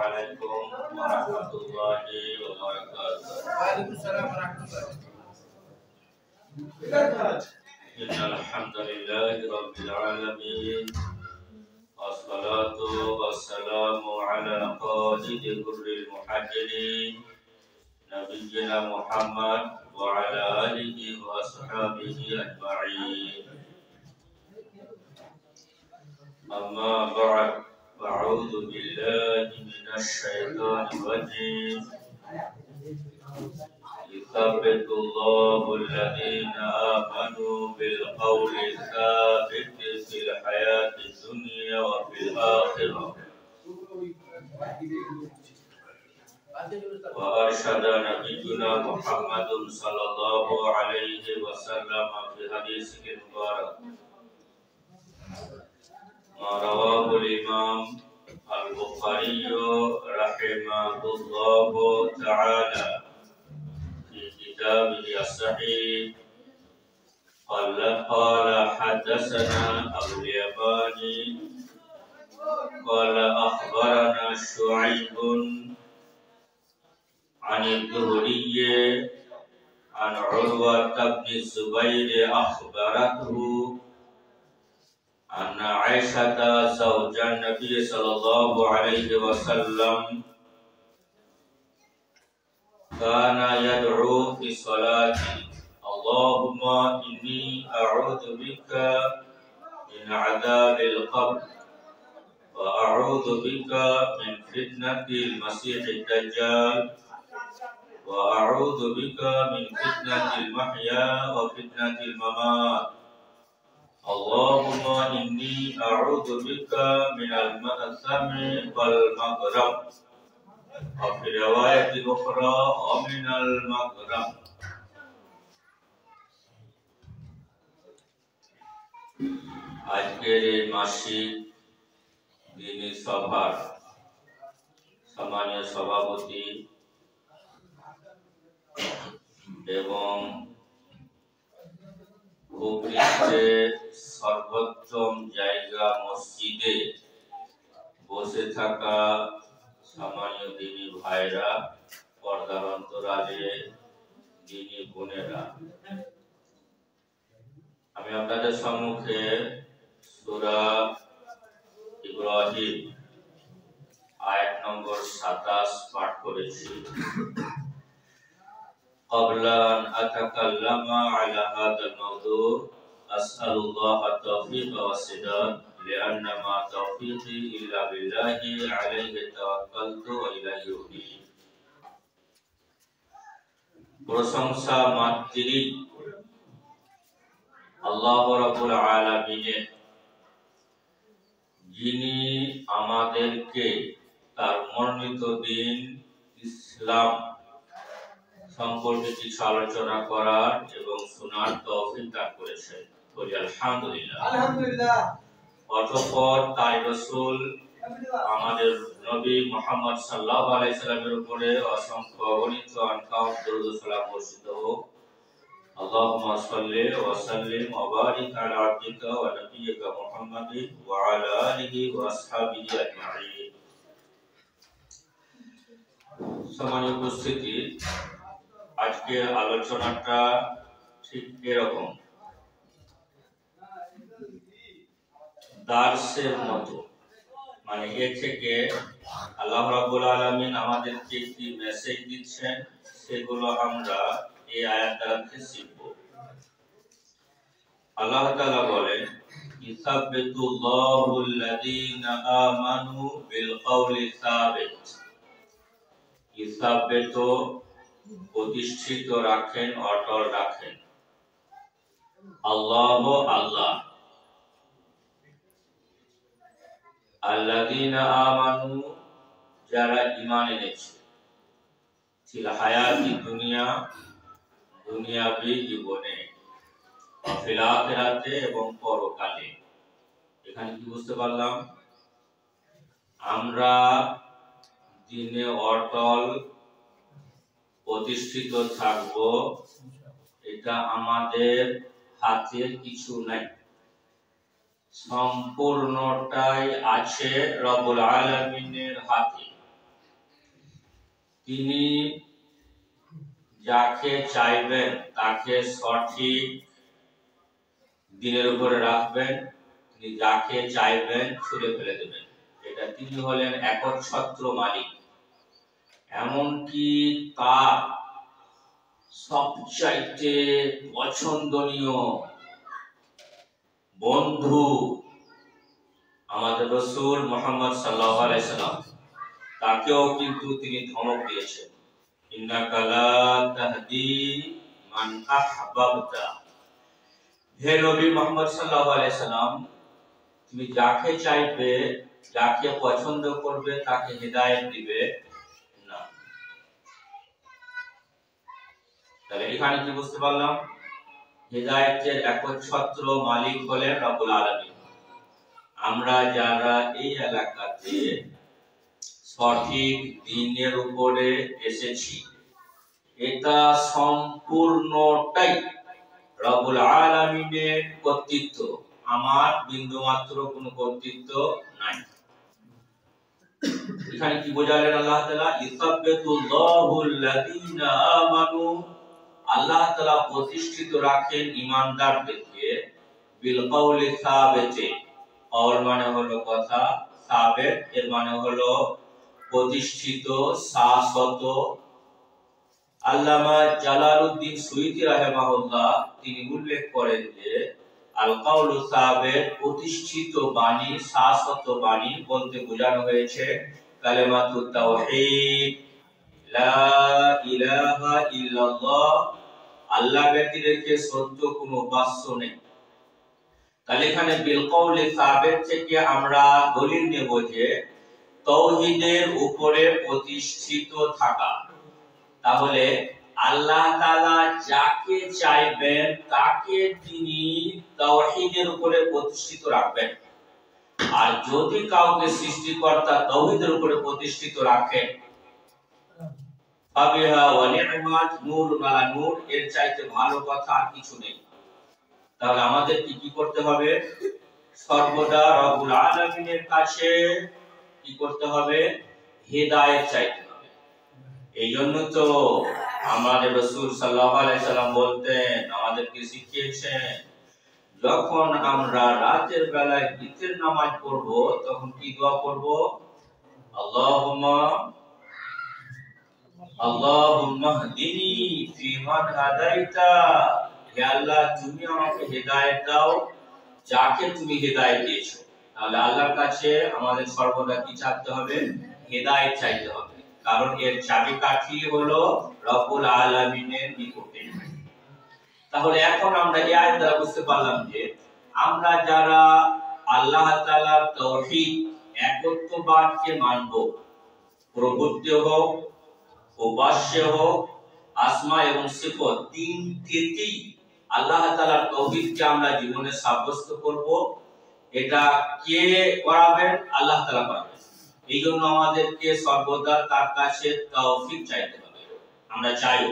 عليكم ورحمة الله وبركاته. وعليكم السلام ورحمة الله. إن الحمد لله رب العالمين والصلاة والسلام على قائد كل المحجلين نبينا محمد وعلى آله وأصحابه أجمعين. أما بعد فأعوذ بالله من الشيطان الرجيم. يثبت الله الذين آمنوا بالقول الثابت في الحياة الدنيا وفي الآخرة. وأرشد نبينا محمد صلى الله عليه وسلم في حديثه المبارك ما رواه الإمام البخاري رحمه الله تعالى في كتابه الصحيح. قال حدثنا أبو اليماني قال أخبرنا شعيب عن الزهري عن عروة بن الزبير أخبرته أن عائشة زوج النبي صلى الله عليه وسلم كان يدعو في صلاته اللهم إني أعوذ بك من عذاب القبر وأعوذ بك من فتنة المسيح الدجال وأعوذ بك من فتنة المحيا وفتنة الممات اللهم إني أعوذ بك من المأثم والمغرم وفي رواية أخرى ومن المغرم. আজকের এই মাসিক দিনী সভার সম্মানীয় সভাপতি এবং ভূপৃষ্ঠে সর্বোত্তম জায়গা মসজিদে বসে থাকা সম্মানীয় দিনী ভাইরা, পর্দার অন্তরালে দিনী বোনেরা, আমি আপনাদের সম্মুখে সূরা ইব্রাহিম আয়াত নম্বর 27 পাঠ করেছি। قبل أن أتكلم على هذا الموضوع أسأل الله التوفيق والسداد لأن ما توفيقي إلا بالله عليه توكلت وإليه أنيب। প্রশংসা মাত্রই আল্লাহ রাব্বুল আলামিনের, যিনি আমাদেরকে তার মনোনীত দিন ইসলাম সম্পর্কে কিছু আলোচনা করার এবং শোনার তৌফিক দান করেছেন। বলি আলহামদুলিল্লাহ। আলহামদুলিল্লাহ। অতঃপর তার রাসূল আমাদের নবী মুহাম্মদ সাল্লাল্লাহু আলাইহি সাল্লামের উপরে অসংখ্য অগণিত আনকাম দরুদ ও সালাম বর্ষিত হোক। আল্লাহুম্মা সাল্লি ওয়া সাল্লিম ওয়া বারিক আলা আবদিকা ওয়া নাবিয়্যিকা মুহাম্মাদিন ওয়া আলা আলিহি ওয়া আসহাবিহি আজমাইন। সম্মানিত উপস্থিতি, আজকে আলোচনাটা ঠিক এরকম দার্সের মতো, মানে এর থেকে আল্লাহ রাব্বুল আলামিন আমাদেরকে কি মেসেজ দিচ্ছেন সেগুলো আমরা এই আয়াত দ্বারা শিখব। আল্লাহ তাআলা বলেন ইসাব্বিতুল্লাহুল্লাযীনা আমানু বিল কওলি সাবিত। ইসাব্বিত প্রতিষ্ঠিত রাখেন, অটল রাখেন। আল্লাহ আল্লাহ, আল্লাযীনা আমানু যারা ঈমান এনেছে, ফিল হায়াতি দুনিয়া দুনিয়াবী জীবনে, ফিল আখিরাতে এবং পরকালে। এখানে কি বুঝতে পারলাম? আমরা দিনে অটল প্রতিষ্ঠিত থাকব, এটা আমাদের হাতের কিছু নাই, সম্পূর্ণটাই আছে রব্বুল আলামিনের হাতে। তিনি যাকে চাইবেন তাকে সঠিক দিনের উপরে রাখবেন, তিনি যাকে চাইবেন ছুড়ে ফেলে দেবেন। এটা তিনি হলেন একচ্ছত্র মালিক। এমনকি তার সবচাইতে পছন্দনীয় বন্ধু আমাদের রাসূল মুহাম্মদ সাল্লাল্লাহু আলাইহি সাল্লাম, তাকেও কিন্তু তিনি ধমক দিয়েছেন, ইন্নাকা লা তাহদি মান আহবাবতা। হে নবী মুহাম্মদ সাল্লাল্লাহু আলাইহি সাল্লাম, তুমি যাকে চাইবে, যাকে পছন্দ করবে তাকে হিদায়াত দিবে না। তাহলে এখানে কি বুঝতে পারলাম? হিদায়াতের একচ্ছত্র মালিক হলেন রব্বুল আলামিন। আমরা যারা এই এলাকাতে সঠিক দ্বীনের উপরে এসেছি, এটা সম্পূর্ণটাই রব্বুল আলামিনের কর্তৃত্ব, আমার বিন্দুমাত্র কোনো কর্তৃত্ব নাই। এখানে কি বোঝালেন আল্লাহ তাআলা? ইসাব্বিতুল্লাহুল্লাযীনা আমানু, আল্লাহ তাআলা প্রতিষ্ঠিত রাখেন ঈমানদারদেরকে, বিল কাউলি সাবিতে, কাউল মানে হলো কথা, সাবিত এর মানে হলো প্রতিষ্ঠিত, শাশ্বত। আল্লামা জালালউদ্দিন সুয়ুতী রাহিমাহুল্লাহ তিনি উল্লেখ করেন যে আল কাউলু সাবিত, প্রতিষ্ঠিত বাণী, শাশ্বত বাণী বলতে বোঝানো হয়েছে কালিমাতুত তাওহীদ, লা ইলাহা ইল্লাল্লাহ, আল্লাহ ব্যতিরেকে সত্য কোনো উপাস্য নেই। তাহলে এখানে বিল কাউলি সাবিত থেকে আমরা দলিল নেব যে তাওহীদের উপরে প্রতিষ্ঠিত থাকা। তাহলে আল্লাহ তাআলা যাকে চাইবেন তাকে তিনি তাওহীদের উপরে প্রতিষ্ঠিত রাখবেন। আর যদি কাউকে সৃষ্টিকর্তা তাওহীদের উপরে প্রতিষ্ঠিত রাখেন, ফাবিহা ওয়া নি'মাত, নূরুন আলা নূর, এর চাইতে ভালো কথা আর কিছু নেই। তাহলে আমাদের কি করতে হবে? সর্বদা রব্বুল আলামিনের কাছে কি করতে হবে? হিদায়াত চাইতে হবে। এই জন্য তো আমাদের রাসূল সাল্লাল্লাহু আলাইহি সাল্লাম বলতেন, আমাদেরকে শিখিয়েছেন, যখন আমরা রাতের বেলায় বিতর নামাজ পড়ব তখন কি দোয়া করব? আল্লাহুম্মা হদিনি ফিমান হাদাইতা, হে আল্লাহ তুমি আমাকে হিদায়াত দাও যাকে তুমি হিদায়াত দিয়েছো। তাহলে আল্লাহর কাছে আমাদের সর্বদা কি চাইতে হবে? হিদায়াত চাইতে হবে, কারণ এর চাবিকাঠি হলো রব্বুল আলামিনের নিকটে। তাহলে এখন আমরা এই আয়াত দ্বারা বুঝতে পারলাম যে আমরা যারা আল্লাহ তাআলার তাওহীদ, একত্ববাদকে মানব, প্রভুত্ব হোক, উপাস্য হোক, আসমা এবং সিফত, তিনটিতেই আল্লাহ তাআলার তাওহীদকে আমরা জীবনে সাব্যস্ত করব। এটা কে করাবেন? আল্লাহ তাআলা করাবেন। এই জন্য আমাদেরকে সর্বদা তার কাছে তৌফিক চাইতে হবে। আমরা চাইও,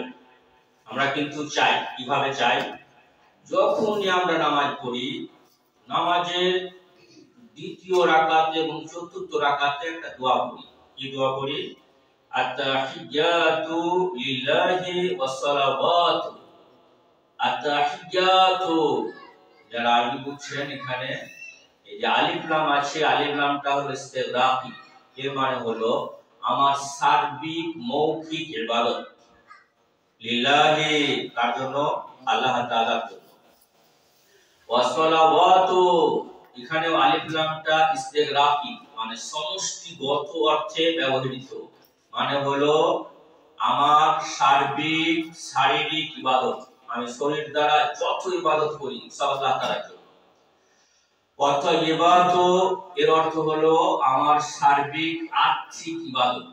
আমরা কিন্তু চাই। কিভাবে চাই? যখনই আমরা নামাজ পড়ি, নামাজের দ্বিতীয় রাকাতে এবং চতুর্থ রাকাতে একটা দোয়া পড়ি। কি দোয়া পড়ি? আত-তাহিয়াতু লিল্লাহি ওয়াস সালাওয়াতু। আত-তাহিয়াতু, যারা আরবি বুঝছেন, এখানে এই যে আলিফ লাম আছে, আলিফ লামটা হলো ইস্তিগরাকি, এর মানে হলো আমার সার্বিক মৌখিক ইবাদত। লিল্লাহি, কার জন্য? আল্লাহ তাআলার জন্য। ওয়াস সালাওয়াতু, এখানেও আলিফ লামটা ইস্তিগরাকি, মানে সমষ্টিগত অর্থে ব্যবহৃত, মানে হলো আমার সার্বিক শারীরিক ইবাদত, আমি শরীর দ্বারা যত ইবাদত করি সব আল্লাহ তাআলার জন্য। অর্থ ইবাদত এর অর্থ হলো আমার সার্বিক আর্থিক ইবাদত।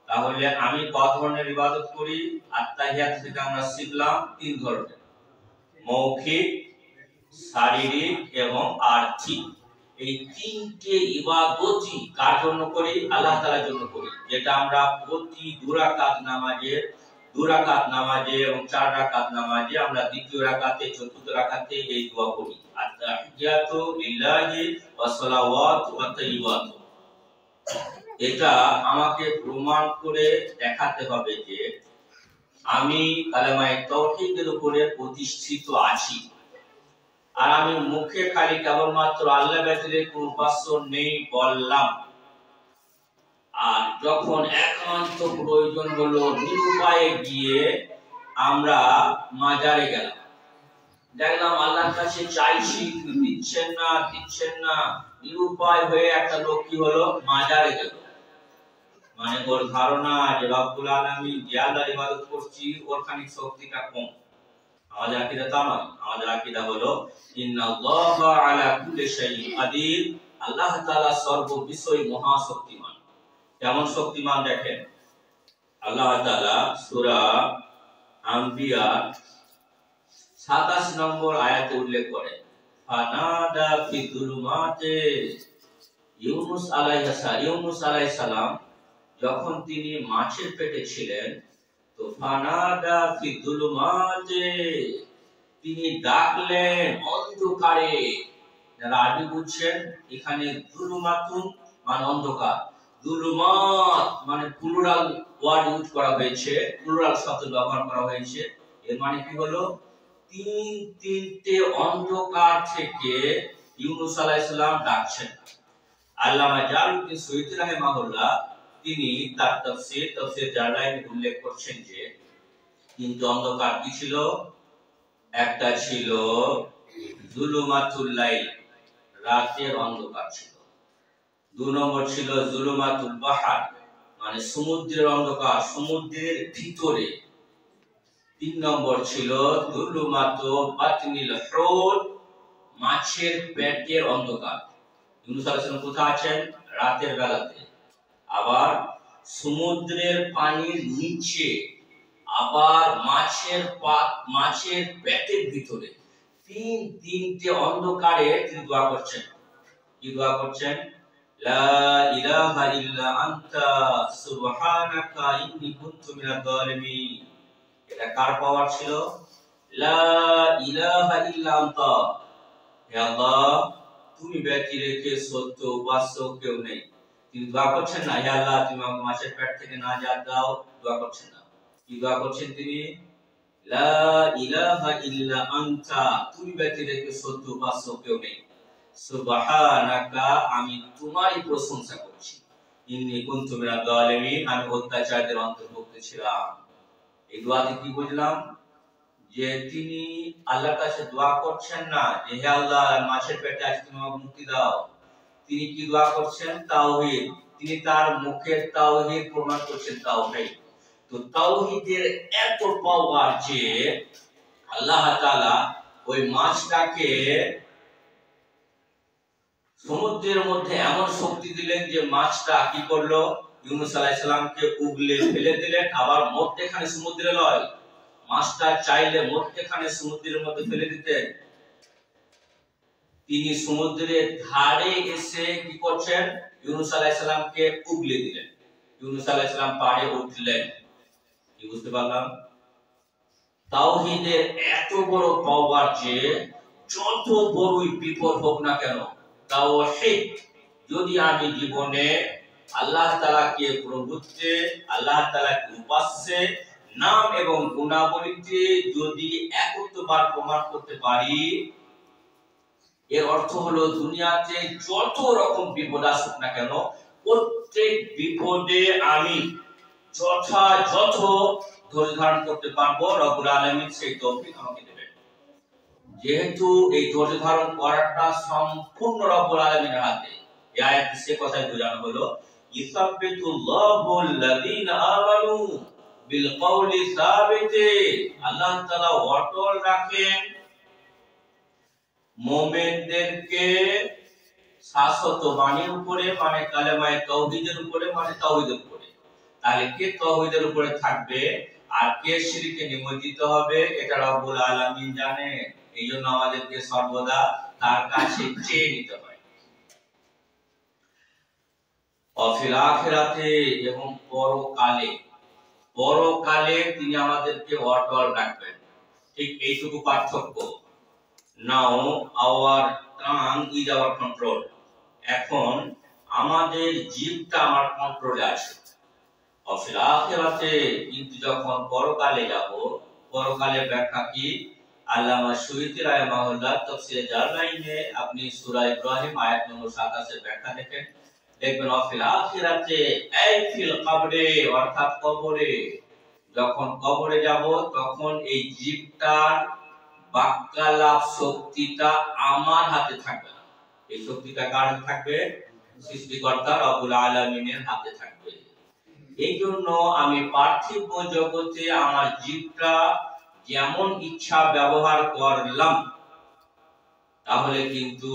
তাহলে আমি কত ধরনের ইবাদত করি? আত-তাহিয়াত থেকে আমরা শিখলাম তিন ধরনের, মৌখিক, শারীরিক এবং আর্থিক। এই তিনটে ইবাদতই কার জন্য করি? আল্লাহ তাআলার জন্য করি। যেটা আমরা প্রতি দুই রাকাত নামাজে এবং 4 রাকাত নামাজে আমরা দ্বিতীয় রাকাতে, চতুর্থ রাকাতে এই দোয়া করি, আত-তাহিয়াতু লিল্লাহি ওয়াস সালাওয়াতু ওয়াত তাইয়্যিবাতু। এটা আমাকে প্রমাণ করে দেখাতে হবে যে আমি কালেমায়ে তাওহীদের উপরে প্রতিষ্ঠিত আছি, আর আমি মুখে খালি কেবলমাত্র আল্লাহ ব্যতীত কোনো উপাস্য নেই বললাম, আর যখন একান্ত প্রয়োজন হলো নিরুপায়ে গিয়ে আমরা মাজারে গেলাম, দেখলাম আল্লাহর কাছে চাইছি দিচ্ছেন না, নিরুপায় হয়ে একটা লোক কি হলো মাজারে গেল। মানে ওর ধারণা যে রব্বুল আলামিন যে আল্লাহর ইবাদত করছি ওর খানিক শক্তিটা কম। আমাদের আকীদা তা নয়, আমাদের আকীদা হলো ইন্নাল্লাহা আলা কুল্লি শাইইন কাদির, আল্লাহ তাআলা সর্ব বিষয়ে মহা শক্তিমান। কেমন শক্তিমান দেখেন, আল্লাহ তাআলা সূরা আম্বিয়া 27 নম্বর আয়াতে উল্লেখ করেন, ফানাদা ফি যুলুমাতে, ইউনূস আলাইহিস সালাম যখন তিনি মাছের পেটে ছিলেন, তো ফানাদা ফি যুলুমাতে, তিনি ডাকলেন অন্ধকারে। যারা আরবি বুঝছেন, এখানে যুলুমাতুন মানে অন্ধকার, যুলুমাত মানে প্লুরাল ওয়ার্ড ইউজ করা হয়েছে, প্লুরাল শব্দ ব্যবহার করা হয়েছে। এর মানে কি হলো, তিনটে অন্ধকার থেকে ইউনূস আলাইহিস সালাম ডাকছেন। আল্লামা জালালউদ্দিন সৈয়দী রাহিমাহুল্লাহ তিনি তার তাফসীর জালালাইন উল্লেখ করছেন যে তিনটে অন্ধকার কি ছিল। একটা ছিল যুলুমাতুল লাইল, রাতের অন্ধকার ছিল। 2 নম্বর ছিল যুলুমাতুল বাহর, মানে সমুদ্রের অন্ধকার, সমুদ্রের ভিতরে। 3 নম্বর ছিল যুলুমাতু বাতনিল হুত, মাছের পেটের অন্ধকার। ইউনূস আলাইহিস সালাম কোথায় আছেন? রাতের বেলাতে। আবার সমুদ্রের পানির নিচে, আবার মাছের পেটের ভিতরে। তিনটে অন্ধকারে তিনি দোয়া করছেন। কি দোয়া করছেন? লা ইলাহা ইল্লা আনতা সুবহানাকা ইন্নী কুনতু মিনাজ জালিমিন। এটা কার পাওয়ার ছিল? লা ইলাহা ইল্লা আনতা, হে আল্লাহ তুমি ব্যতী রেখে সত্য উপাস্য কেউ নেই। তিনি দোয়া করছেন না, হে আল্লাহ তুমি আমাকে মাছের পেট থেকে নাজাত দাও, দোয়া করছেন না। কি দোয়া করছেন তিনি? লা ইলাহা ইল্লা আনতা, তুমি ব্যতী রেখে সত্য উপাস্য কেউ নেই। সুবহানাকা, আমি তোমারই প্রশংসা করছি। ইন্নী কুনতু মিনাজ জালিমিন, আমি অত্যাচারীদের অন্তর্ভুক্ত ছিলাম। এই দোয়াতে কি বুঝলাম? যে তিনি আল্লাহর কাছে দোয়া করছেন না যে হে আল্লাহ মাছের পেটে আছি তুমি আমাকে মুক্তি দাও। তিনি কি দোয়া করছেন? তাওহীদ। তিনি তার মুখে তাওহীদ প্রমাণ করছেন, তাওহীদ। তো তাওহীদের এত পাওয়ার যে আল্লাহ তাআলা ওই মাছটাকে সমুদ্রের মধ্যে এমন শক্তি দিলেন যে মাছটা কি করলো? ইউনূস আলাইহিস সালামকে উগলে ফেলে দিলেন। আবার মধ্যখানে সমুদ্রে লয়, মাছটা চাইলে মধ্যখানে সমুদ্রের মধ্যে ফেলে দিতেন। তিনি সমুদ্রের ধারে এসে কি করছেন? ইউনূস আলাইহিস সালামকে উগলে দিলেন। ইউনূস আলাইহিস সালাম পাড়ে উঠলেন। কি বুঝতে পারলাম? তাওহীদের এত বড় পাওয়ার যে যত বড়ই বিপদ হোক না কেন, তাওহীদ যদি আমি জীবনে আল্লাহ তাআলাকে প্রভুত্বে, আল্লাহ তাআলাকে উপাস্যে, নাম এবং গুণাবলীতে যদি একত্ববার প্রমাণ করতে পারি, এর অর্থ হলো দুনিয়াতে যত রকম বিপদ আসুক না কেন, প্রত্যেক বিপদে আমি যথাযথ ধৈর্য ধারণ করতে পারবো। রব্বুল আলামিন সেই তৌফিক আমাকে দেবেন। যেহেতু এই ধৈর্য ধারণ করাটা সম্পূর্ণ রব্বুল আলামিনের হাতে, এই আয়াতে সে কথাই বোঝানো হলো ইসাব্বিতুল্লাহুল লাযিনা আমানু বিল কওলি সাবিতে, আল্লাহ তাআলা অটল রাখেন মুমিনদেরকে শাশ্বত বাণীর উপরে, মানে কালেমায়ে তাওহীদের উপরে, মানে তাওহীদের উপরে। তাহলে কে তাওহীদের উপরে থাকবে আর কে শিরকে নিমজ্জিত হবে, এটা রব্বুল আলামিন জানেন। এইজন্য আমাদেরকে সর্বদা তার কাছে চেয়ে নিতে হয়। অফিল আখিরাতে, এবং পরকালে তিনি আমাদেরকে অটল রাখবেন। ঠিক এইটুকু পার্থক্য। নাও hour tongue is our control. এখন আমাদের জীবটা আমার কন্ট্রোলে আছে। অফিল আখিরাতে, কিন্তু যখন পরকালে যাব, পরকালের ব্যাখ্যা কি? আল্লামা সুয়ুতী রাহিমাহুল্লাহ তাফসীরে জালালাইনে আপনি সূরা ইব্রাহিম আয়াত নম্বর 27 এর ব্যাখ্যা দেখেন, দেখবেন অফিল আখিরাতে এই ফিল কবরে, অর্থাৎ কবরে, যখন কবরে যাব তখন এই জীবটার বাক্যালাপ শক্তিটা আমার হাতে থাকবে না। এই শক্তিটা কার হাতে থাকবে? সৃষ্টিকর্তা রব্বুল আলামিনের হাতে থাকবে। এই জন্য আমি পার্থিব জগতে আমার জীবটা যেমন ইচ্ছা ব্যবহার করলাম, তাহলে কিন্তু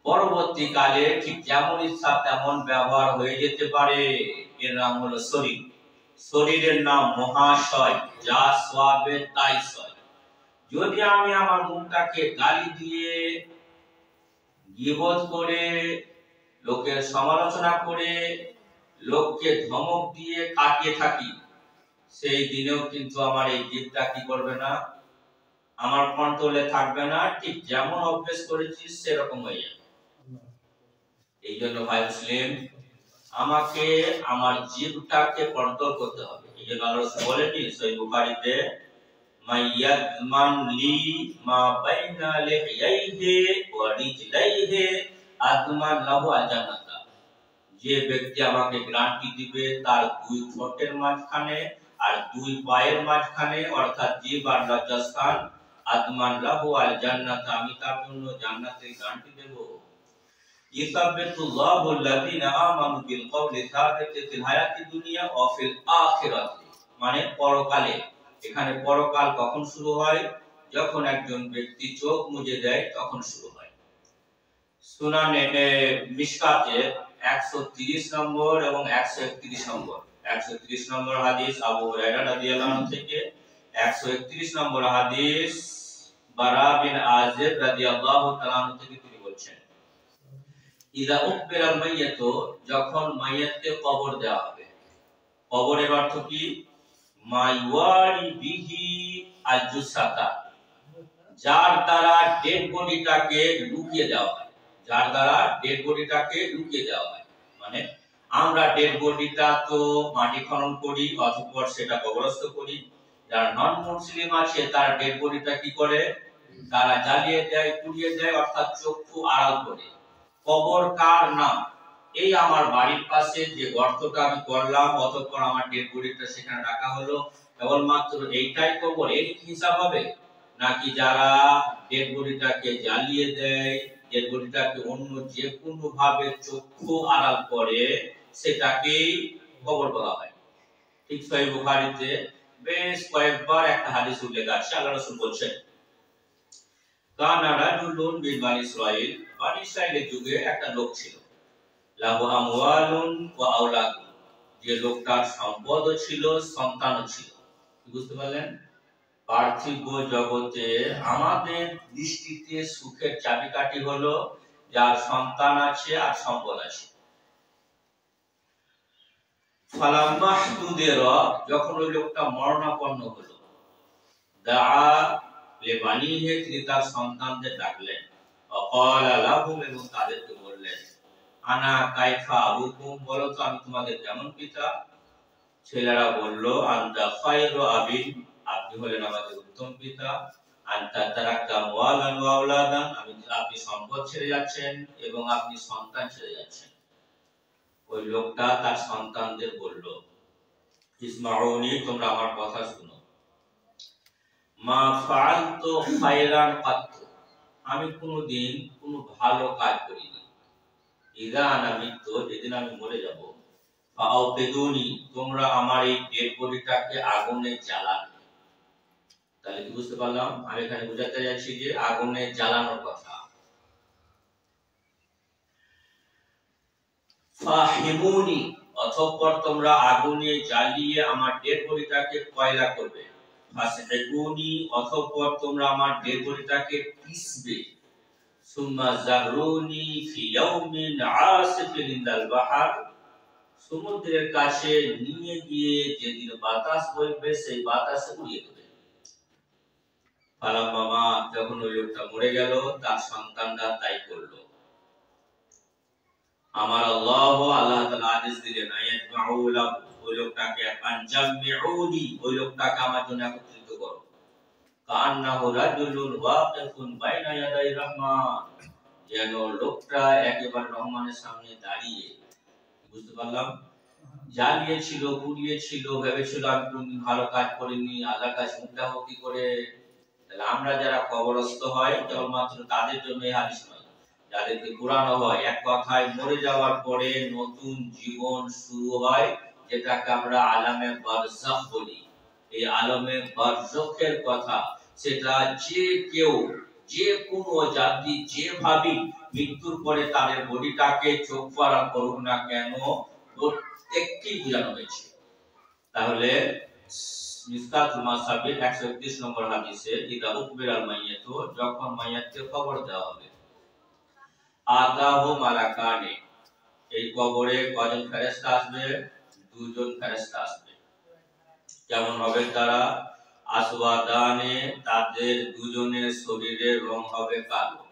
পরবর্তীকালে ঠিক যেমন ইচ্ছা তেমন ব্যবহার হয়ে যেতে পারে। এর নাম হলো শরীর। শরীরের নাম মহাশয়, যা সওয়াবে তাই সয়। যদি আমি আমার মুখটাকে গালি দিয়ে, গীবত করে, লোকের সমালোচনা করে, লোককে ধমক দিয়ে কাটিয়ে থাকি, সেই দিনেও কিন্তু আমার এই জীবটা কি করবে না? আমার কন্ট্রোলে থাকবে না। ঠিক যেমন অভ্যেস করেছি সেরকম হয়ে যাবে। এই জন্য ভাই মুসলিম, আমাকে আমার জীবটাকে কন্ট্রোল করতে হবে। এই জন্য আল্লাহ রাসূল বলেননি সহিহ বুখারীতে, মাইয়াদমান লি মা বাইনা লিহিয়াইহি ওয়া রিজলাইহি আদমান লাহু আল-জান্নাত। যে ব্যক্তি আমাকে গ্যারান্টি দিবে তার দুই ঠোঁটের মাঝখানে আর দুই পায়ের মাঝখানে, অর্থাৎ জিহ্ব আর লজ্জাস্থান, আদমান লাহু আল-জান্নাত, আমি তার জন্য জান্নাতের গ্যারান্টি দেব। ইসাবিতুল্লাহু আল্লাযিনা আমানু বিল কওলি সাবিতি ফিল হায়াতি দুনিয়া ওয়া ফিল আখিরাতি, মানে পরকালে। এখানে পরকাল কখন শুরু হয়? যখন একজন ব্যক্তি চোখ মুজে দেয় তখন শুরু হয়। সুনানে মিশকাতে 130 নম্বর এবং 131 নম্বর, 130 নম্বর হাদিস আবু হুরায়রা রাদিয়াল্লাহু আনহু থেকে, 131 নম্বর হাদিস বারা বিন আযিব রাদিয়াল্লাহু তাআলা আনহু থেকে তিনি বলছেন, ইযা উকবিরাল মাইয়াত, যখন মাইয়াতকে কবর দেওয়া হবে। কবরের অর্থ কি? মাইওয়ারি বিহি আল-জুসাতা, যার দ্বারা ডেড বডিটাকে লুকিয়ে দেওয়া হয়। যার দ্বারা ডেড বডিটাকে লুকিয়ে দেওয়া হয়, মানে আমরা ডেড বডিটা তো মাটি খনন করি অথবা সেটা কবরস্থ করি। যারা নন মুসলিম আছে তার ডেড বডিটা কি করে? তারা জ্বালিয়ে দেয়, পুড়িয়ে দেয়, অর্থাৎ চক্ষু আড়াল করে। কবর কার নাম? এই আমার বাড়ির পাশে যে গর্তটা আমি করলাম, অতঃপর আমার ডেড বডিটা সেখানে রাখা হলো, কেবলমাত্র এইটাই কবর? এর কি হিসাব হবে? নাকি যারা ডেড বডিটাকে জ্বালিয়ে দেয়, ডেড বডিটাকে অন্য যে কোনো ভাবে চক্ষু আড়াল করে, সেটাকেই কবর বলা হয়। ঠিক সহিহ বুখারীতে বেশ কয়েকবার একটা হাদিস উল্লেখ আছে। আল্লাহ রাসূল বলছেন, কানা রাজুলুন মিন বানি ইসরাঈল, বানি ইসরাঈলের যুগে একটা লোক ছিল, লাহু আমওয়ালুন ওয়া আওলাদুন, যে লোকটার সম্পদও ছিল, সন্তানও ছিল। বুঝতে পারলেন? পার্থিব জগতে আমাদের দৃষ্টিতে সুখের চাবিকাঠি হলো যার সন্তান আছে আর সম্পদ আছে। ফালাম্মাহতুদেরা, যখন ওই লোকটা মরণাপন্ন হলো, দাআ লিবানিহি, তিনি তার সন্তানদের ডাকলেন, ওয়াকালা লাহুম, এবং তাদেরকে বললেন, আনা কাইফা আবুকুম, বলো তো আমি তোমাদের কেমন পিতা? ছেলেরা বলল, আনতা খায়রু আবিন, আপনি হলেন আমাদের উত্তম পিতা। আনতা তারাকতা আমওয়ালান ওয়া আওলাদান, আপনি সম্পদ ছেড়ে যাচ্ছেন এবং আপনি সন্তান ছেড়ে যাচ্ছেন। ওই লোকটা তার সন্তানদের বলল, ইসমাউনি, তোমরা আমার কথা শুনো, মা ফাআলতু খায়রান কাত, আমি কোনোদিন কোনো ভালো কাজ করিনি। ইযা আনা মিতু, যেদিন আমি মরে যাব, ফাআউকিদুনি, তোমরা আমার এই ডেড বডিটাকে আগুনে জ্বালাবে। তাহলে কি বুঝতে পারলাম? আমি এখানে বোঝাতে যাচ্ছি যে আগুনে জ্বালানোর কথা। ফাহিমুনি, অতঃপর তোমরা আগুনে জ্বালিয়ে আমার ডেড বডিটাকে কয়লা করবে। ফাসহিকুনি, অতঃপর তোমরা আমার ডেড বডিটাকে পিষবে। সুম্মা জারুনি ফি ইয়াউমিন আসিফিন ইনদাল বাহর, সমুদ্রের কাছে নিয়ে গিয়ে যেদিন বাতাস বইবে সেই বাতাসে উড়িয়ে দেবে। ফালাম্মা, যখন ওই লোকটা মরে গেল, তার সন্তানরা তাই করলো। আমার আল্লাহ তাআলা আদেশ দিলেন আয়াতমাউ লাহু, ওই লোকটাকে আনজামিউনি, ওই লোকটাকে আমার জন্য একত্রিত করো। কান্নাহু রাজুলুন ওয়াকিফুন বাইনা ইয়াদাই রহমান, যেন লোকটা একেবারে রহমানের সামনে দাঁড়িয়ে। বুঝতে পারলাম, জ্বালিয়েছিল, পুড়িয়েছিল, ভেবেছিল আমি কোনদিন ভালো কাজ করিনি, আল্লাহর কাছে মুখামুখি করে। তাহলে আমরা যারা কবরস্থ হয় কেবলমাত্র তাদের জন্য এই হাদিস নয়, যাদেরকে পুরানো হয়, এক কথায় মরে যাওয়ার পরে নতুন জীবন শুরু হয়, যেটাকে আমরা আলামে বারজাখ বলি। এই আলামে বারজাখের কথা, সেটা যে কেউ, যে কোনো জাতি যেভাবে মৃত্যুর পরে তাদের বডিটাকে চোখ ফাড়া করুক না কেন, প্রত্যেকটি বোঝানো হয়েছে। তাহলে মিসকাতুল মাসাবির 131 নম্বর হাদিসে ইদা উকবিরাল মাইয়াতু, যখন মাইয়াতকে কবর দেওয়া হবে, আতাহু মালাকানে, এই কবরে কয়জন ফেরেশতা আসবে? দুজন ফেরেশতা আসবে। কেমন হবে তারা? আসওয়াদানে, তাদের দুজনের শরীরের রং হবে কালো।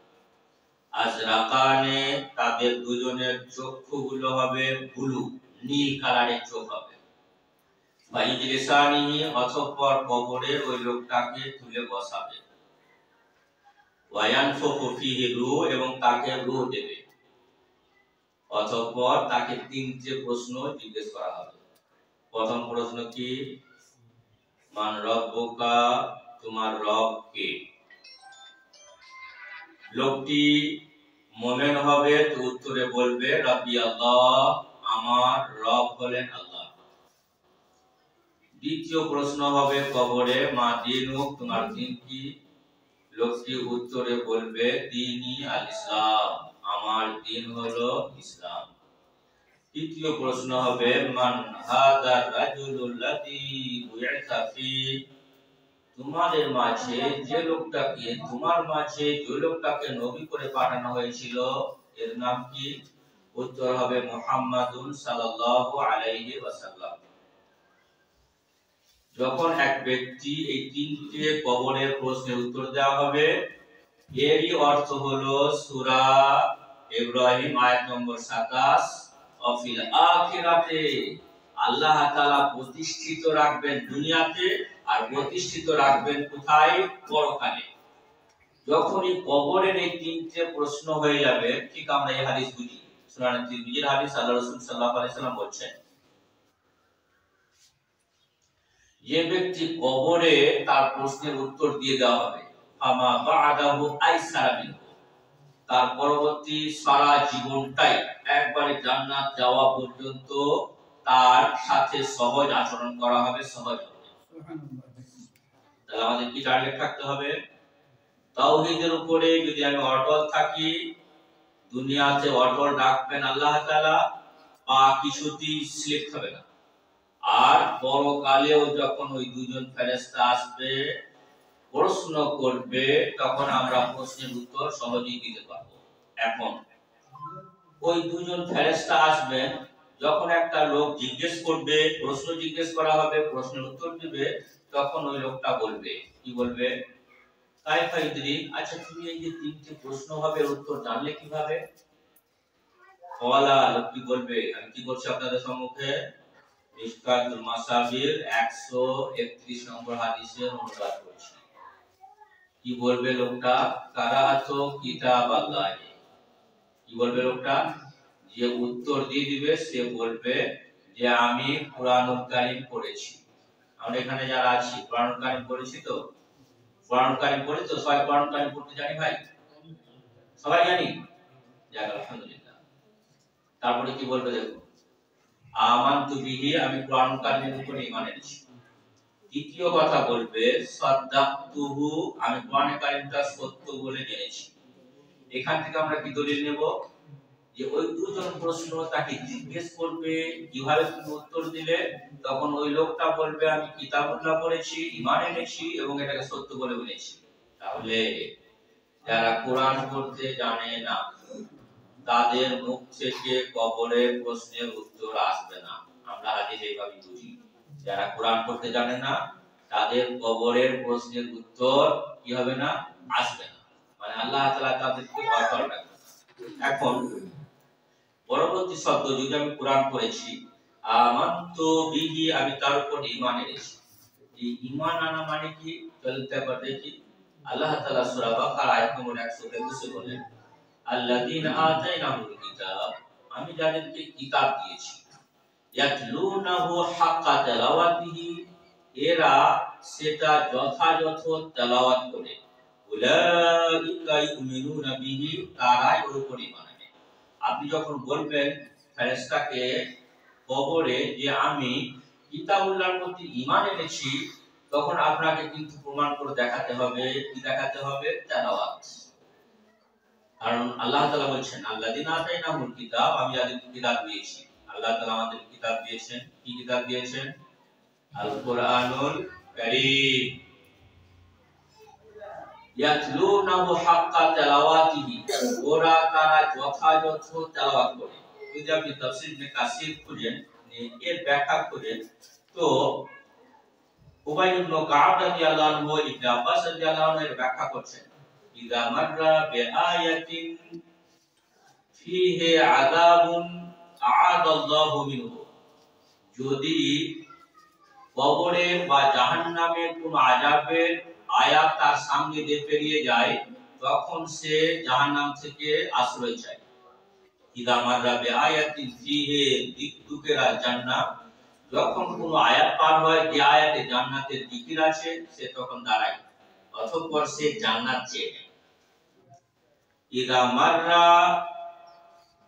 আজরাকানে, তাদের দুজনের চক্ষুগুলো হবে ব্লু, নীল কালারের চোখ হবে। বাইজলিসানিহি, অতঃপর কবরের ওই লোকটাকে তুলে বসাবে। ওয়ায়ানফুখু ফিহি রূহ, এবং তাকে রূহ দেবে। অতঃপর তাকে তিনটে প্রশ্ন জিজ্ঞেস করা হবে। প্রথম প্রশ্ন কি? মান রব্বুকা, তোমার রব কে? লোকটি মুমিন হবে তো উত্তরে বলবে রাব্বি আল্লাহ, আমার রব হলেন আল্লাহ। দ্বিতীয় প্রশ্ন হবে কবরে, মা দীনুক, তোমার দিন কি? লোকটি উত্তরে বলবে দীনি আল ইসলাম, আমার দিন হলো ইসলাম। তৃতীয় প্রশ্ন হবে মান হাদার রাজুলুল্লাযী বুইসা ফী, তোমাদের মাঝে যে লোকটাকে, তোমার মাঝে যে লোকটাকে নবী করে পাঠানো হয়েছিল, এর নাম কি? উত্তর হবে মুহাম্মাদুন সাল্লাল্লাহু আলাইহি ওয়াসাল্লাম। যখন এক ব্যক্তি এই তিনটে কবরের প্রশ্নের উত্তর দেওয়া হবে, এরই অর্থ হলো সূরা ইব্রাহিম আয়াত নম্বর 27, অফিল আখিরাতে, আল্লাহ তাআলা প্রতিষ্ঠিত রাখবেন দুনিয়াতে, আর প্রতিষ্ঠিত রাখবেন কোথায়? পরকালে। যখনই কবরের এই তিনটে প্রশ্ন হয়ে যাবে, ঠিক আমরা এই হাদিস বুঝি, সুনান তিরমিজির হাদিস, আল্লাহ রাসূল সাল্লাল্লাহু আলাইহি সাল্লাম বলেন, যে ব্যক্তি কবরে তার প্রশ্নের উত্তর দিয়ে দেওয়া হবে, আমা বা'দাহু আইসারা মিনহু, তার পরবর্তী সারা জীবনটাই একবারে জান্নাত যাওয়া পর্যন্ত তার সাথে সহজ আচরণ করা হবে, সহজ হবে। তাহলে আমাদের কি টার্গেট থাকতে হবে? তাওহীদের উপরে যদি আমি অটল থাকি, দুনিয়াতে অটল রাখবেন আল্লাহ তাআলা, পা কিছুতেই স্লিপ হবে না। আর পরকালেও যখন ওই দুজন ফেরেশতা আসবে, প্রশ্ন করবে, তখন আমরা প্রশ্নের উত্তর সহজেই দিতে পারবো। এখন ওই দুজন ফেরেশতা আসবেন, যখন একটা লোক জিজ্ঞেস করবে, প্রশ্ন জিজ্ঞেস করা হবে, প্রশ্নের উত্তর দিবে, তখন ওই লোকটা বলবে, কি বলবে? কাইফা ইদরি, আচ্ছা তুমি এই যে তিনটি প্রশ্ন হবে, উত্তর জানলে কিভাবে? ওয়ালা, লোকটি বলবে, আমি কি বলছি আপনাদের সম্মুখে? মিশকাতুল মাসাবির 131 নম্বর হাদিসের অনুবাদ করছি। কি বলবে লোকটা? কারাআতু কিতাবাল্লাহ, কি বলবে লোকটা? যে উত্তর দিয়ে দিবে সে বলবে যে আমি কুরআনুল কারীম পড়েছি। আমরা এখানে যারা আছি কুরআনুল কারীম পড়েছি তো? কুরআনুল কারীম পড়ি তো? সবাই কুরআনুল কারীম পড়তে জানি ভাই? সবাই জানি? যাক আলহামদুলিল্লাহ। তারপরে কি বলবে দেখো, আমানতু বিহি, আমি কুরআনুল কারীমের উপরে ঈমান এনেছি। দ্বিতীয় কথা বলবে সাদ্দাকতুহু, আমি কুরআনুল কারীমটা সত্য বলে জেনেছি। এখান থেকে আমরা কি দলিল নেব? যে ওই দুজন প্রশ্ন তাকে জিজ্ঞেস করবে, কিভাবে তুমি উত্তর দিলে, তখন ওই লোকটা বলবে আমি কিতাবুল্লাহ পড়েছি, ঈমান এনেছি এবং এটাকে সত্য বলে বলেছি। তাহলে যারা কোরআন পড়তে জানে না, তাদের মুখ থেকে কবরের প্রশ্নের উত্তর আসবে না। আমরা হাদিস এইভাবে বুঝি, যারা কোরআন পড়তে জানে না, তাদের কবরের প্রশ্নের উত্তর কি হবে না? আসবে না। মানে আল্লাহ তাআলা তাদেরকে অটল রাখবেন। এখন পরবর্তী শব্দ যদি আমি কোরআন পড়েছি আমান্তু বিহি, আমি তার উপর ঈমান এনেছি। এই ঈমান আনা মানে কি? চলতে পারে কি আল্লাহ তাআলা সূরা বাকারা আয়াত নম্বর 123 বলেন, আল্লাযীনা আতাইনাহুল কিতাব, আমি যাদেরকে কিতাব দিয়েছি, ইয়াতলুনাহু হাক্কা তিলাওয়াতিহি, এরা সেটা যথাযথ তেলাওয়াত করে, উলাইকা ইউমিনুনা বিহি, তারাই ওর উপর ঈমান আনে। আপনি যখন বলবেন ফেরেশতাকে কবরে যে আমি কিতাবুল্লাহর প্রতি ঈমান এনেছি, তখন আপনাকে কিন্তু প্রমাণ করে দেখাতে হবে। কি দেখাতে হবে? তেলাওয়াত। কারণ আল্লাহ তাআলা বলছেন, আল্লাযীনা আতাইনাহুল কিতাব, আমি যাদেরকে কিতাব দিয়েছি। আল্লাহ তাআলা আমাদের কিতাব দিয়েছেন। কি কিতাব দিয়েছেন? আল কোরআনুল কারীম। ইয়াতলুনাহু হাক্কা তিলাওয়াতিহি, ওরা তারা যথাযথ তেলাওয়াত করে। যদি আপনি তাফসীর ইবনে কাসির খুঁজেন, এর ব্যাখ্যা খুঁজেন, তো উবাই ইবনে কাব রাদিয়াল্লাহু আনহু ইবনে আব্বাস রাদিয়াল্লাহু আনহু এর ব্যাখ্যা করছেন, ইযা মাররা বিআয়াতিন ফিহি আযাবুন আ'আদাল্লাহু মিনহু, যদি কবরে বা জাহান্নামের কোন আযাবের আয়াত তার সামনে দিয়ে পেরিয়ে যায়, তখন সে জাহান্নাম থেকে আশ্রয় চায়। ইযা মাররা বিআয়াতিন ফিহি যিকরুল জান্নাহ, যখন কোন আয়াত পার হয় যে আয়াতে জান্নাতের জিকির আছে, সে তখন দাঁড়ায়, অতঃপর সে জান্নাত চেয়ে নেয়। ইযা মাররা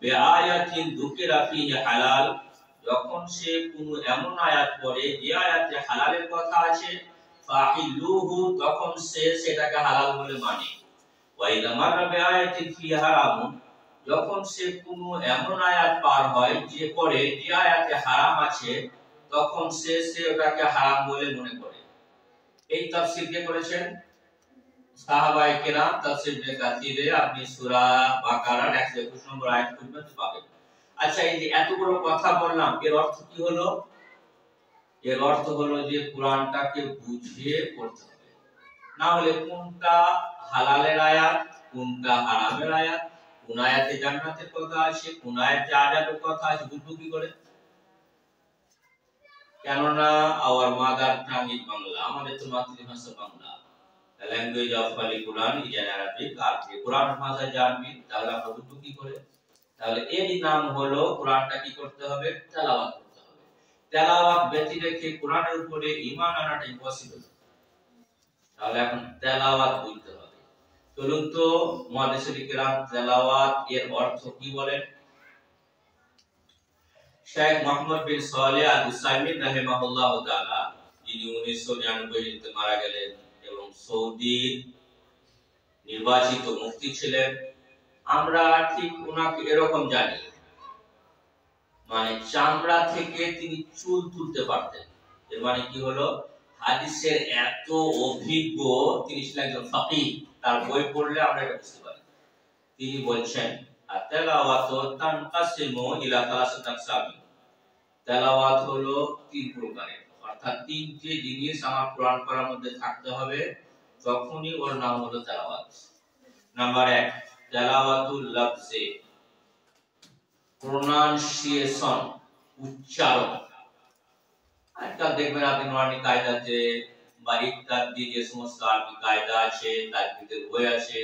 বিআয়াতিন যুকিরা ফিহি হালাল, যখন সে কোন এমন আয়াত পড়ে যে আয়াতে হালালের কথা আছে, ফাহিলুহু, তখন সে সেটাকে হালাল বলে মানে। ওয়া ইযা মাররা বিআয়াতিন ফিহি হারাম, যখন সে কোন এমন আয়াত পার হয় যে পড়ে যে আয়াতে হারাম আছে, তখন সে ওটাকে হারাম বলে মনে করে। এই তাফসীর কে করেছেন? সাহাবায়ে কেরাম। তাফসীর ইবনে কাসিরে আপনি সূরা বাকারার 121 নম্বর আয়াত খুঁজবেন তো পাবেন। আচ্ছা, এই যে এতগুলো কথা বললাম, এর অর্থ কি হলো? এর অর্থ হলো যে কোরআনটাকে বুঝিয়ে পড়তে হবে, না হলে কোনটা হালালের আয়াত, কোনটা হারামের আয়াত, কোন আয়াতে জান্নাতের কথা আছে, কোন আয়াতে আযাবের কথা আছে, বুঝবো কি করে? কেননা our mother tongue is Bangla, আমাদের তো মাতৃভাষা Bangla. The language of Holy Quran is in Arabic, আর যে কোরআন ভাষা আরবি, তাহলে আমরা বুঝবো কি করে? তাহলে এরই নাম হলো কোরআনটা কি করতে হবে? তেলাওয়াত করতে হবে। তেলাওয়াত ব্যতীত রেখে কোরআনের উপরে ঈমান আনাটা ইম্পসিবল। তাহলে এখন তেলাওয়াত বুঝতে হবে। চলুন তো মুহাদ্দিসিনে কেরাম তেলাওয়াত এর অর্থ কি বলেন। শেখ মোহাম্মদ বিন সালেহ আল উসাইমিন রাহিমাহুল্লাহ তাআলা, যিনি 1999 তে মারা গেলেন এবং সৌদির নির্বাচিত মুফতি ছিলেন, আমরা ঠিক ওনাকে এরকম জানি, মানে চামড়া থেকে তিনি চুল তুলতে পারতেন। এর মানে কি হলো? হাদিসের এত অভিজ্ঞ, তিনি ছিলেন একজন ফাকিহ। তার বই পড়লে আমরা এটা বুঝতে পারি। তিনি বলছেন, আত-তিলাওয়াতু তানকাসিমু ইলা সালাসাতি আকসাম, তেলাওয়াত হলো তিন প্রকারের, অর্থাৎ তিনটি জিনিস আমার কোরআন পড়ার মধ্যে থাকতে হবে, তখনই ওর নাম হলো তেলাওয়াত। নাম্বার 1, তেলাওয়াতুল লফজি, প্রোনাউন্সিয়েশন, উচ্চারণ। আজকাল দেখবেন আপনি নুরানি কায়দাতে বা ইত্যাদি যে সমস্ত আরবি কায়দা আছে, তাজবিদের বই আছে,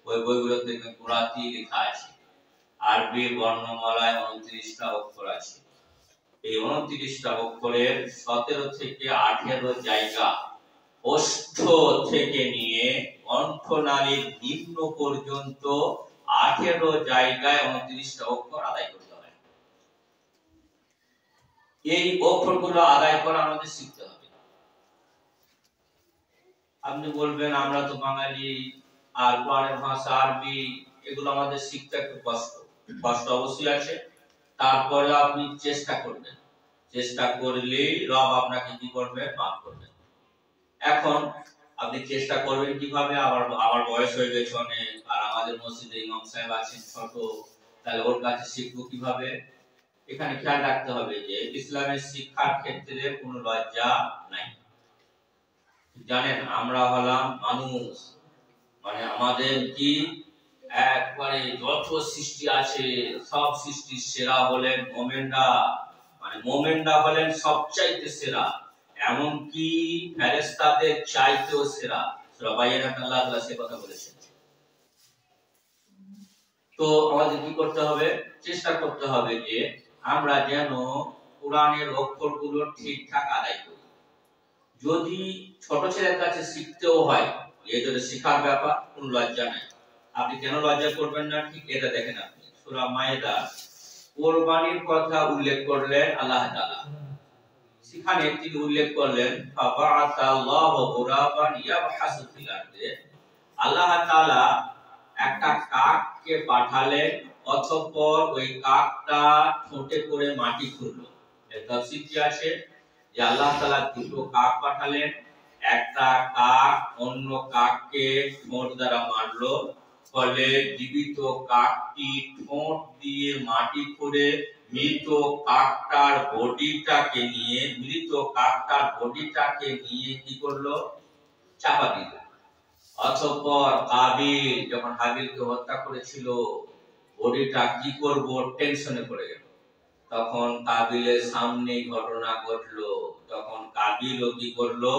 ওই বইগুলোতে দেখবেন কুরাতি লেখা আছে। আরবি বর্ণমালায় 29টা অক্ষর আছে। এই 29টা অক্ষরের 17 থেকে 18 জায়গা ওষ্ঠ থেকে নিয়ে কণ্ঠনালীর নিম্ন পর্যন্ত 18 জায়গায় 29টা অক্ষর আদায় করতে হয়। এই অক্ষরগুলো আদায় করা আমাদের শিখতে হবে। আপনি বলবেন আমরা তো বাঙালি, আর কোরআনের ভাষা আরবি, এগুলো আমাদের শিখতে একটু কষ্ট অবশ্যই আছে। তারপরে আপনি চেষ্টা করবেন, চেষ্টা করলেই রব আপনাকে কি করবে? মাফ করবে। এখন আপনি চেষ্টা করবেন কিভাবে? আমার বয়স হয়ে গেছে অনেক, আর আমাদের মসজিদে ইমাম সাহেব আছেন ছোট, তাহলে ওর কাছে শিখবো কিভাবে? এখানে খেয়াল রাখতে হবে যে ইসলামের শিক্ষার ক্ষেত্রে কোনো লজ্জা নাই। জানেন, আমরা হলাম মানুষ, মানে আমাদের কি একবারে যত সৃষ্টি আছে সব সৃষ্টির সেরা হলেন মোমেনরা, মানে মোমেনরা হলেন সবচাইতে সেরা, এমনকি ফেরেশতাদের চাইতেও সেরা। সূরা বাইয়ানাত আল্লাহ তাআলা সে কথা বলেছেন। তো আমাদের কি করতে হবে? চেষ্টা করতে হবে যে আমরা যেন কোরআনের অক্ষরগুলো ঠিকঠাক আদায় করি। যদি ছোট ছেলের কাছে শিখতেও হয়, এই যদি শেখার ব্যাপার, কোনো লজ্জা নাই। আপনি কেন লজ্জা করবেন না? ঠিক এটা দেখেন, আপনি সূরা মায়েদা কোরবানির কথা উল্লেখ করলেন আল্লাহ তাআলা, সেখানে তিনি উল্লেখ করলেন ফাবাআতাল্লাহু গুরাবান ইয়াবহাসু ফিল আরদি, আল্লাহ তাআলা একটা কাককে পাঠালেন, অতঃপর ওই কাকটা ঠোঁটে করে মাটি খুঁড়লো। এর তাফসীর কি আছে যে আল্লাহ তাআলা দুটো কাক পাঠালেন, একটা কাক অন্য কাককে ঠোঁট দ্বারা মারলো, ফলে জীবিত কাকটি ঠোঁট দিয়ে মাটি খুঁড়ে মৃত কাকটার বডিটাকে নিয়ে কি করলো? চাপা দিল। অতঃপর কাবিল যখন হাবিলকে হত্যা করেছিল, বডিটা কি করব টেনশনে পড়ে গেল। তখন কাবিলের সামনে ঘটনা ঘটলো, তখন কাবিলও কি করলো?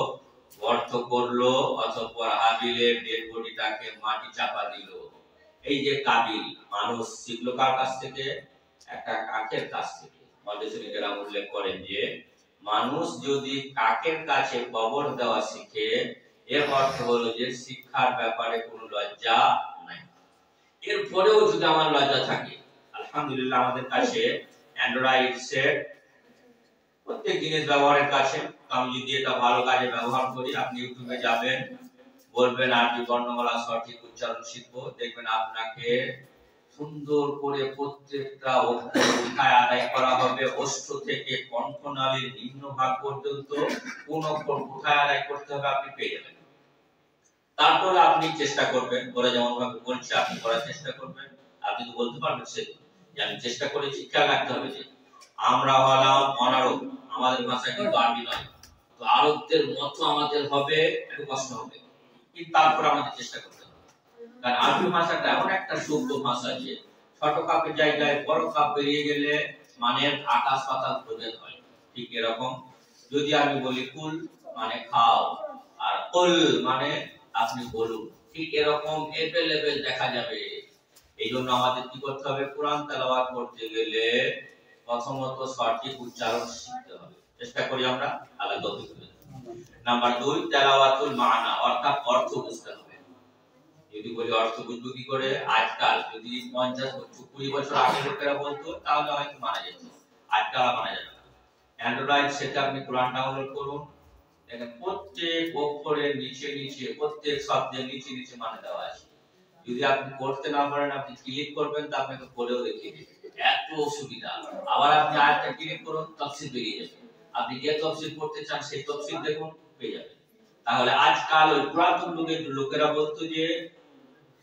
গর্ত করলো, অতঃপর হাবিলের ডেড বডিটাকে মাটি চাপা দিল। এই যে কাবিল মানুষ শিখলো কার কাছ থেকে? একটা কাকের কাছ থেকে। মহাদিসরা উল্লেখ করেন যে মানুষ যদি কাকের কাছে কবর দেওয়া শিখে, এর অর্থ হলো যে শিক্ষার ব্যাপারে কোনো লজ্জা নাই। এরপরেও যদি আমার লজ্জা থাকে, আলহামদুলিল্লাহ আমাদের কাছে অ্যান্ড্রয়েড সেট প্রত্যেক জিনিস ব্যবহারের কাছে, আমি যদি এটা ভালো কাজে ব্যবহার করি, আপনি ইউটিউবে যাবেন, বলবেন আরবি বর্ণমালা সঠিক উচ্চারণ শিখবো, দেখবেন আপনাকে সুন্দর করে প্রত্যেকটা অক্ষর উঠায় আদায় করা হবে, অষ্ট থেকে কণ্ঠনালীর নিম্ন ভাগ পর্যন্ত কোন অক্ষর উঠায় আদায় করতে হবে আপনি পেয়ে যাবেন। তারপরে আপনি চেষ্টা করবেন, ওরা যেমন ভাবে বলছে আপনি করার চেষ্টা করবেন। আপনি তো বলতে পারবেন সে যে আমি চেষ্টা করেছি। খেয়াল রাখতে হবে যে আমরা হলাম অনারব, আমাদের ভাষা কিন্তু আরবি নয়, তো আরবদের মতো আমাদের হবে, একটু কষ্ট হবে, কিন্তু তারপর আমাদের চেষ্টা করতে হবে। কারণ আরবি ভাষাটা এমন একটা শুদ্ধ ভাষা যে ছোট কাপের জায়গায় বড় কাপ বেরিয়ে গেলে মানে আকাশ পাতাল প্রভেদ হয়। ঠিক এরকম যদি আমি বলি কুল মানে খাও, আর কুল মানে আপনি বলুন, ঠিক এরকম এভেলেবেল দেখা যাবে। এই জন্য আমাদের কি করতে হবে? কোরআন তেলাওয়াত করতে গেলে প্রথমত সঠিক উচ্চারণ শিখতে হবে। চেষ্টা করি আমরা, আল্লাহ তৌফিক দেন। নাম্বার 2, তেলাওয়াতুল মানা, অর্থাৎ অর্থ বুঝতে হবে। যদি বলি অর্থ বুঝবো কি করে? আজকাল যদি 50-20 বছর আগে লোকেরা বলতো তাহলে হয়তো মানা যেত, আজকাল মানা যাবে না। অ্যান্ড্রয়েড সেটা আপনি কোরআন ডাউনলোড করুন, দেখেন প্রত্যেক অক্ষরের নিচে নিচে, প্রত্যেক শব্দের নিচে নিচে মানে দেওয়া আছে। যদি আপনি পড়তে না পারেন, আপনি ক্লিক করবেন, তা আপনাকে পড়েও দেখিয়ে দেবে, এত সুবিধা। আবার আপনি আরেকটা ক্লিক করুন, তাফসীর বেরিয়ে যাবে, আপনি যে তাফসীর পড়তে চান সেই তাফসীর দেখুন, পেয়ে যাবেন। তাহলে আজকাল ওই পুরাতন যুগের লোকেরা বলতো যে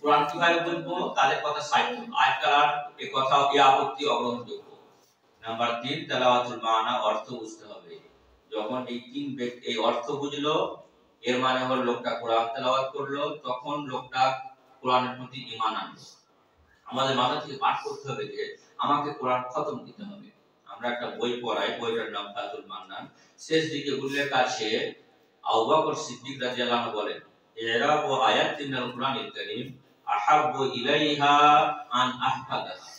কোরআন কিভাবে বুঝবো, তাদের কথা সাইড, আজকাল আর এই কথা এই আপত্তি অগ্রহণযোগ্য। নাম্বার 3, তেলাওয়াতুল মানা, অর্থ বুঝতে হবে। যখন এই তিন ব্যক্তি এই অর্থ বুঝলো, এর মানে হলো লোকটা কোরআন তেলাওয়াত করলো, তখন লোকটা কোরআনের প্রতি ঈমান আনলো। আমাদের মাথা থেকে পাঠ করতে হবে যে আমাকে কোরআন খতম দিতে হবে। আমরা একটা বই পড়াই, বইটার নাম ফাতুল মান্নান, শেষ দিকে উল্লেখ আছে আবু বকর সিদ্দিক রাদিয়াল্লাহু আনহু বলেন, ইরাবু আয়াতিনাল কুরআনিল কারীম আহাব্বু ইলাইহা আন আহফাযাহা,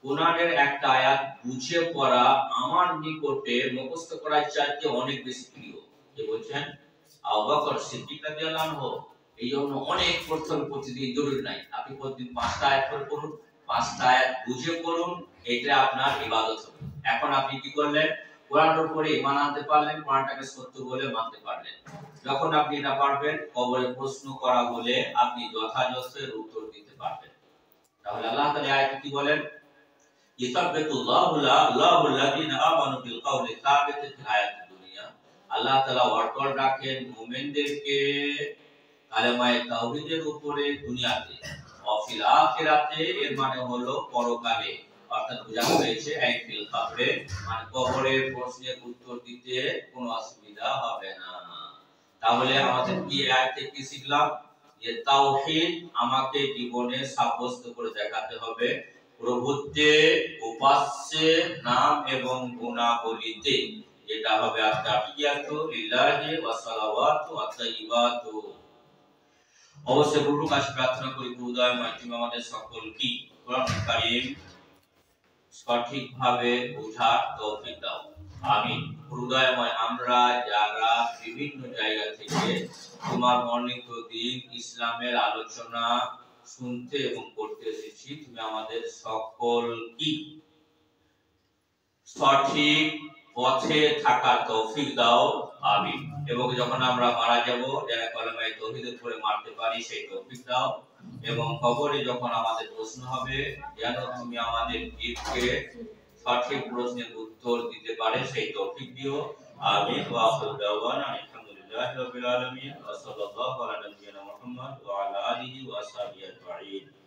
কোরআনের একটা আয়াত বুঝে পড়া আমার নিকটে মুখস্থ করার চাইতে অনেক বেশি প্রিয়। কে বলছেন? আবু বকর সিদ্দিক রাদিয়াল্লাহু আনহু। এই জন্য অনেক পড়তে প্রতিদিন জরুরি নাই, আপনি প্রতিদিন 5টা আয়াত করে পড়ুন, 5টা আয়াত বুঝে পড়ুন, এটা আপনার ইবাদত হবে। এখন আপনি কি করলেন? কোরআনের উপরে ঈমান আনতে পারলেন, কোরআনটাকে সত্য বলে মানতে পারলেন। যখন আপনি এটা পারবেন, কবরে প্রশ্ন করা হলে আপনি যথাযথ উত্তর দিতে পারবেন। তাহলে আল্লাহ তাআলা আয়াতে কি বলেন? ইসাব্বিতুল্লাহুল্লাযীনা আমানু বিল কওলি সাবিত ফিল হায়াতিদ দুনিয়া, আল্লাহ তাআলা অটল রাখেন মুমিনদেরকে কালেমায়ে তাওহীদের উপরে দুনিয়াতে, ফিল আখিরাতে এর মানে হলো পরকালে, অর্থাৎ বোঝানো হয়েছে এই ফিল কবরে মানে কবরের প্রশ্নের উত্তর দিতে কোনো অসুবিধা হবে না। তাহলে আমাদের কি আয়াত থেকে শিখলাম যে তাওহীদ আমাকে জীবনে সাব্যস্ত করে দেখাতে হবে, প্রভুত্বে, উপাস্যে, নাম এবং গুণাবলীতে। এটা হবে আত-তাহিয়াতু লিল্লাহি ওয়া সালাওয়াতু ওয়া তাইয়্যিবাতু। অবশ্যই প্রভুর কাছে প্রার্থনা করি, প্রভুদয়াময় তুমি আমাদের সকলকে কোরআন কারীম সঠিকভাবে বোঝার তৌফিক দাও। আমিন। প্রভুদয়াময় আমরা যারা বিভিন্ন জায়গা থেকে তোমার মনোনীত দিন ইসলামের আলোচনা শুনতে এবং করতে এসেছি, তুমি আমাদের সকলকে সঠিক পথে থাকার তৌফিক দাও। আমিন। এবং যখন আমরা মারা যাব যেন কলেমা তাওহীদের উপরে মারতে পারি সেই তৌফিক দাও। এবং কবরে যখন আমাদের প্রশ্ন হবে যেন তুমি আমাদের জীবকে সঠিক প্রশ্নের উত্তর দিতে পারে সেই তৌফিক দিও। আমিন। ওয়া আখিরু দাওয়ানা আলহামদুলিল্লাহি রাব্বিল আলামিন ওয়া সাল্লাল্লাহু আলা নাবিয়িনা মুহাম্মদ ওয়া আলা আলিহি ওয়া সাহবিহি আজমাইন।